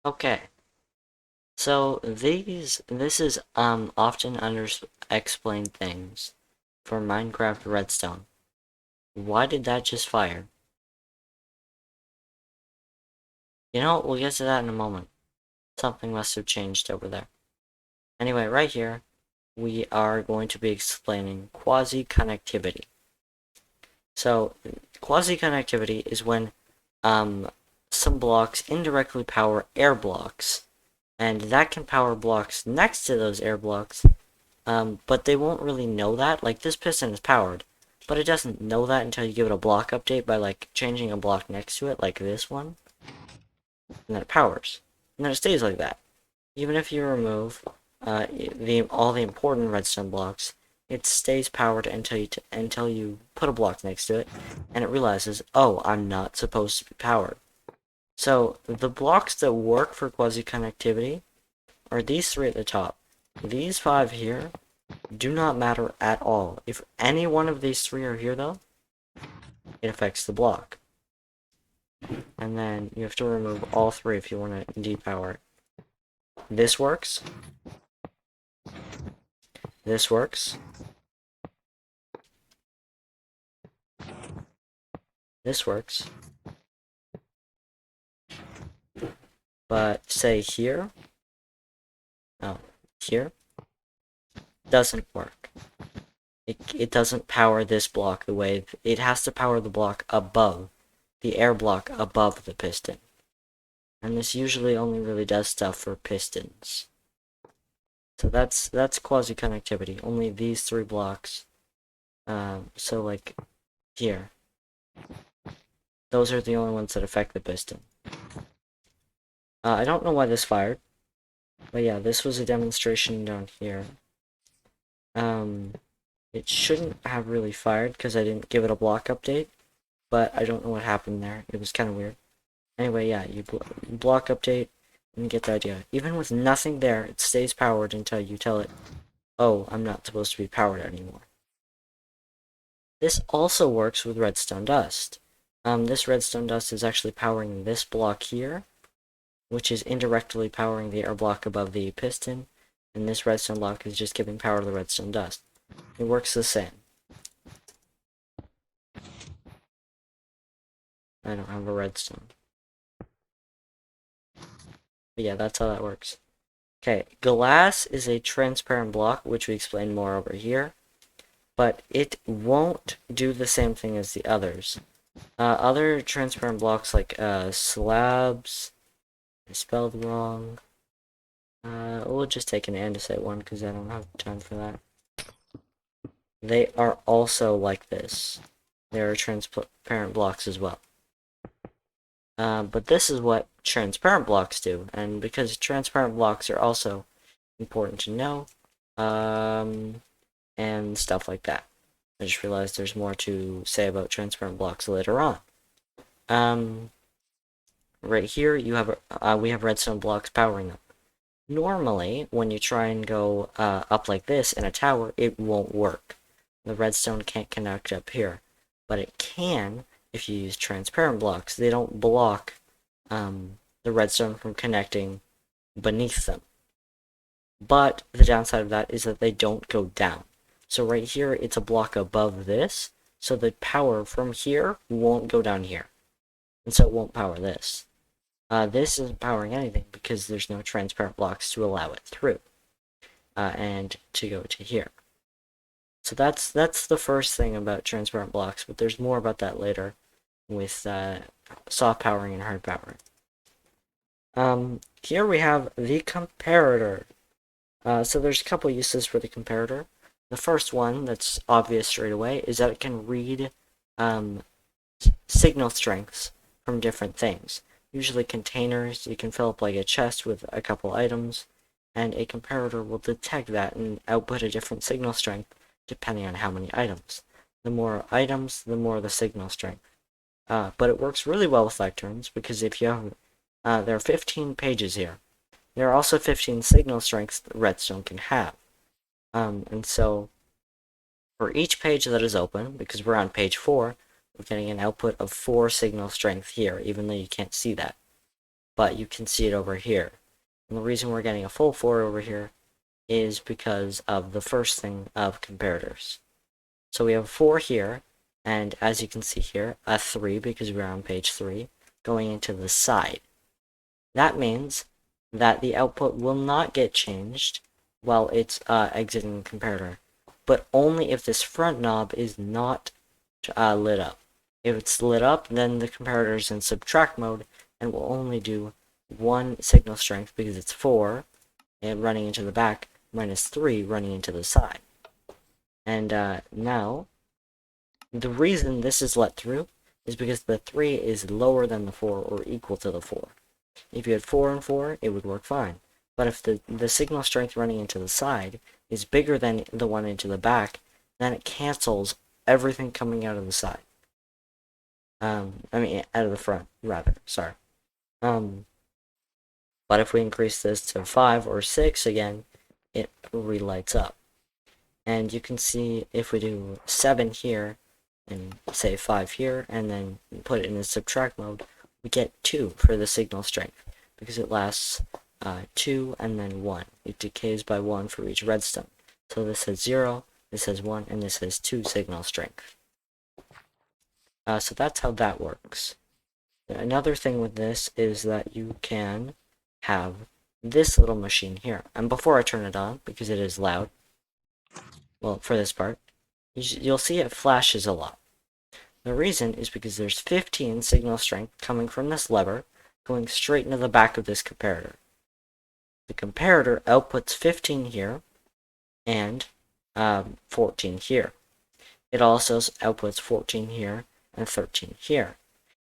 Okay, so this is often under explained things for Minecraft Redstone. Why did that just fire? You know, we'll get to that in a moment. Something must have changed over there. Anyway, right here, we are going to be explaining quasi-connectivity. So, quasi-connectivity is when um some blocks indirectly power air blocks, and that can power blocks next to those air blocks. But they won't really know that. Like, this piston is powered, but it doesn't know that until you give it a block update by, like, changing a block next to it, like this one, and then it powers. And then it stays like that. Even if you remove all the important redstone blocks, it stays powered until you put a block next to it, and it realizes, oh, I'm not supposed to be powered. So, the blocks that work for quasi-connectivity are these three at the top. These five here do not matter at all. If any one of these three are here, though, it affects the block. And then you have to remove all three if you want to depower it. This works. This works. This works. But say here, oh, here, doesn't work. It doesn't power this block the way it has to power the block above, the air block above the piston. And this usually only really does stuff for pistons. So that's quasi-connectivity. Only these three blocks. So like here, those are the only ones that affect the piston. I don't know why this fired, but yeah, this was a demonstration down here. It shouldn't have really fired because I didn't give it a block update, but I don't know what happened there. It was kind of weird. Anyway, yeah, you block update and you get the idea. Even with nothing there, it stays powered until you tell it, oh, I'm not supposed to be powered anymore. This also works with redstone dust. This redstone dust is actually powering this block here, which is indirectly powering the air block above the piston, and this redstone block is just giving power to the redstone dust. It works the same. I don't have a redstone. But yeah, that's how that works. Okay, glass is a transparent block, which we explain more over here, but it won't do the same thing as the others. Other transparent blocks like slabs, I spelled wrong. We'll just take an andesite one because I don't have time for that. They are also like this. They are transparent blocks as well. But this is what transparent blocks do, and because transparent blocks are also important to know, and stuff like that. I just realized there's more to say about transparent blocks later on. Right here you have we have redstone blocks powering them. Normally, when you try and go up like this in a tower, it won't work. The redstone can't connect up here, but it can if you use transparent blocks. They don't block the redstone from connecting beneath them. But the downside of that is that they don't go down. So right here, it's a block above this, so the power from here won't go down here. And so it won't power this. This isn't powering anything because there's no transparent blocks to allow it through. And to go to here. So that's the first thing about transparent blocks, but there's more about that later with soft powering and hard powering. Here we have the comparator. So there's a couple uses for the comparator. The first one that's obvious straight away is that it can read signal strengths from different things. Usually containers, you can fill up like a chest with a couple items, and a comparator will detect that and output a different signal strength depending on how many items. The more items, the more the signal strength. But it works really well with lecterns because if you have, there are 15 pages here. There are also 15 signal strengths that redstone can have. And so for each page that is open, because we're on page 4, we're getting an output of 4 signal strength here, even though you can't see that. but you can see it over here. And the reason we're getting a full 4 over here is because of the first thing of comparators. So we have 4 here, and as you can see here, a 3 because we're on page 3, going into the side. That means that the output will not get changed while it's exiting the comparator, but only if this front knob is not lit up. If it's lit up, then the comparator is in subtract mode and will only do 1 signal strength because it's 4 and running into the back minus 3 running into the side. And now, the reason this is let through is because the 3 is lower than the 4 or equal to the 4. If you had 4 and 4, it would work fine. But if the signal strength running into the side is bigger than the one into the back, then it cancels everything coming out of the side. I mean, out of the front, rather. Sorry. But if we increase this to 5 or 6 again, it relights up. And you can see if we do 7 here, and say 5 here, and then put it in the subtract mode, we get 2 for the signal strength, because it lasts 2 and then 1. It decays by 1 for each redstone. So this has 0, this has 1, and this has 2 signal strength. So that's how that works. Another thing with this is that you can have this little machine here. And before I turn it on, because it is loud, well, for this part, you'll see it flashes a lot. The reason is because there's 15 signal strength coming from this lever going straight into the back of this comparator. The comparator outputs 15 here and 14 here. It also outputs 14 here and 13 here.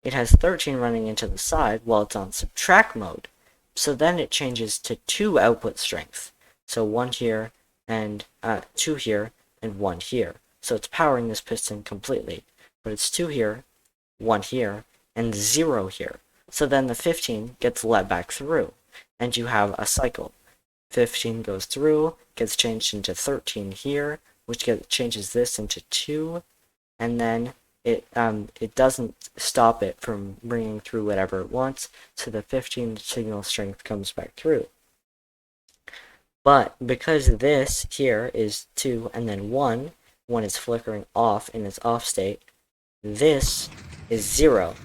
It has 13 running into the side while it's on subtract mode, so then it changes to 2 output strength. So 1 here and 2 here and 1 here. So it's powering this piston completely. But it's 2 here, 1 here, and 0 here. So then the 15 gets let back through, and you have a cycle. 15 goes through, gets changed into 13 here, which changes this into 2, and then it doesn't stop it from bringing through whatever it wants, so the 15 signal strength comes back through. But because this here is 2 and then 1, when it's flickering off in its off state, this is 0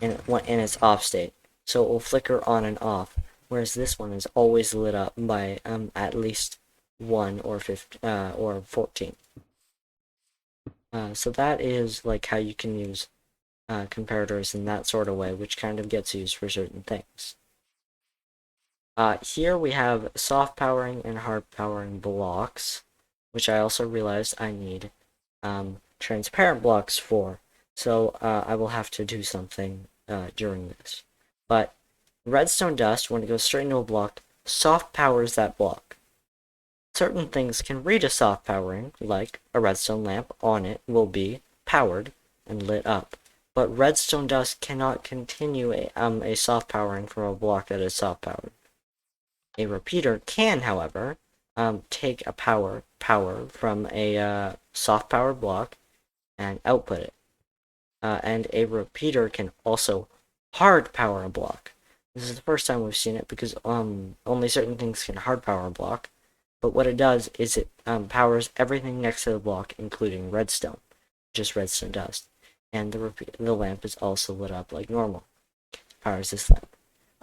in its off state, so it will flicker on and off, whereas this one is always lit up by at least 1 or 14. So that is like how you can use comparators in that sort of way, which kind of gets used for certain things. Here we have soft powering and hard powering blocks, which I also realized I need transparent blocks for. So I will have to do something during this. But redstone dust, when it goes straight into a block, soft powers that block. Certain things can read a soft powering, like a redstone lamp on it will be powered and lit up. But redstone dust cannot continue a soft powering from a block that is soft powered. A repeater can, however, take a power from a soft powered block and output it. And a repeater can also hard power a block. This is the first time we've seen it because only certain things can hard power a block. But what it does is it powers everything next to the block, including redstone, just redstone dust. And the lamp is also lit up like normal. Powers this lamp.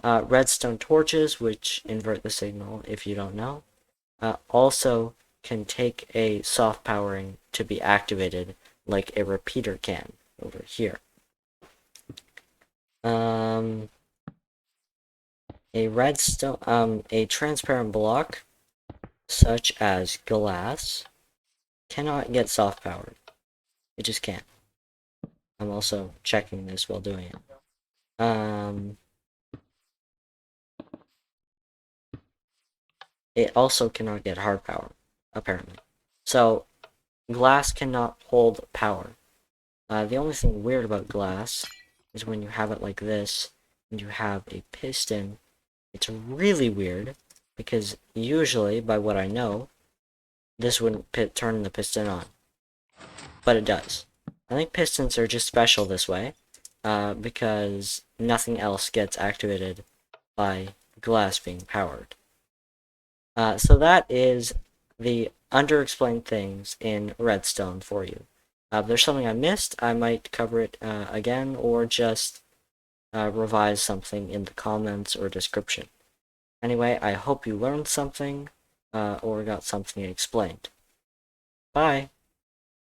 Redstone torches, which invert the signal if you don't know, also can take a soft powering to be activated like a repeater can over here. A redstone, a transparent block, such as glass, cannot get soft powered. It just can't. I'm also checking this while doing it. It also cannot get hard power, apparently. So, glass cannot hold power. The only thing weird about glass is when you have it like this, and you have a piston, it's really weird, because usually, by what I know, this wouldn't turn the piston on. But it does. I think pistons are just special this way, because nothing else gets activated by glass being powered. So that is the underexplained things in Redstone for you. If there's something I missed, I might cover it again, or just revise something in the comments or description. Anyway, I hope you learned something or got something explained. Bye!